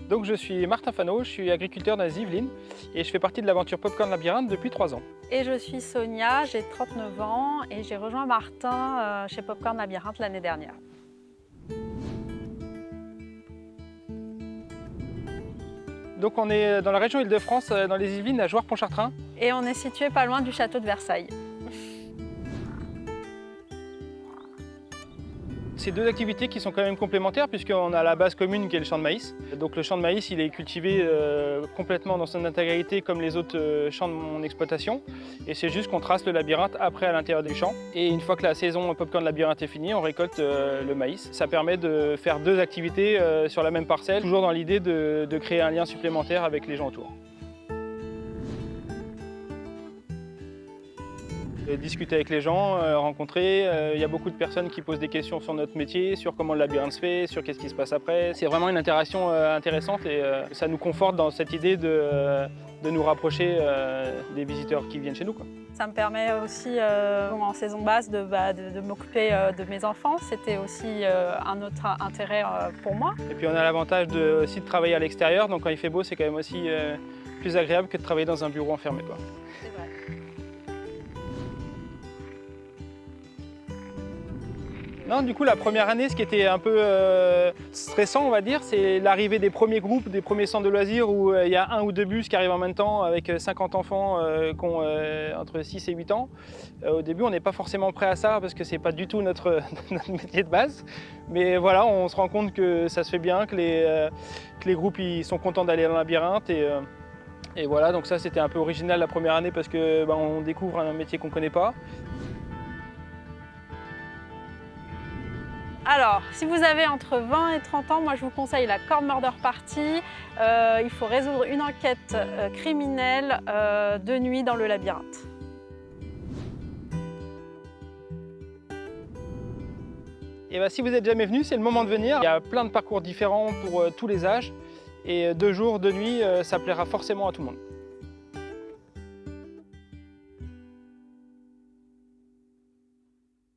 Donc je suis Martin Fano, je suis agriculteur dans les Yvelines et je fais partie de l'aventure Popcorn Labyrinthe depuis 3 ans. Et je suis Sonia, j'ai 39 ans et j'ai rejoint Martin chez Popcorn Labyrinthe l'année dernière. Donc on est dans la région Île-de-France, dans les Yvelines, à Jouarre-Pontchartrain. Et on est situé pas loin du château de Versailles. C'est deux activités qui sont quand même complémentaires puisqu'on a la base commune qui est le champ de maïs. Donc le champ de maïs il est cultivé complètement dans son intégralité comme les autres champs de mon exploitation. Et c'est juste qu'on trace le labyrinthe après à l'intérieur du champ. Et une fois que la saison Popcorn Labyrinthe est finie, on récolte le maïs. Ça permet de faire deux activités sur la même parcelle, toujours dans l'idée de créer un lien supplémentaire avec les gens autour. Discuter avec les gens, rencontrer. Il y a beaucoup de personnes qui posent des questions sur notre métier, sur comment le labyrinthe se fait, sur qu'est-ce qui se passe après. C'est vraiment une interaction intéressante et ça nous conforte dans cette idée de nous rapprocher des visiteurs qui viennent chez nous, quoi. Ça me permet aussi, en saison basse, de m'occuper de mes enfants. C'était aussi un autre intérêt pour moi. Et puis on a l'avantage aussi de travailler à l'extérieur, donc quand il fait beau, c'est quand même aussi plus agréable que de travailler dans un bureau enfermé, quoi. C'est vrai. Non, du coup, la première année, ce qui était un peu stressant, on va dire, c'est l'arrivée des premiers groupes, des premiers centres de loisirs où il y a 1 ou 2 bus qui arrivent en même temps avec 50 enfants qui ont entre 6 et 8 ans. Au début, on n'est pas forcément prêt à ça parce que c'est pas du tout notre métier de base. Mais voilà, on se rend compte que ça se fait bien, que les groupes ils sont contents d'aller dans le labyrinthe. Et voilà, donc ça, c'était un peu original la première année parce que on découvre un métier qu'on ne connaît pas. Alors, si vous avez entre 20 et 30 ans, moi je vous conseille la Corn Murder Party. Il faut résoudre une enquête criminelle de nuit dans le labyrinthe. Et si vous n'êtes jamais venu, c'est le moment de venir. Il y a plein de parcours différents pour tous les âges. Et 2 jours, 2 nuits, ça plaira forcément à tout le monde.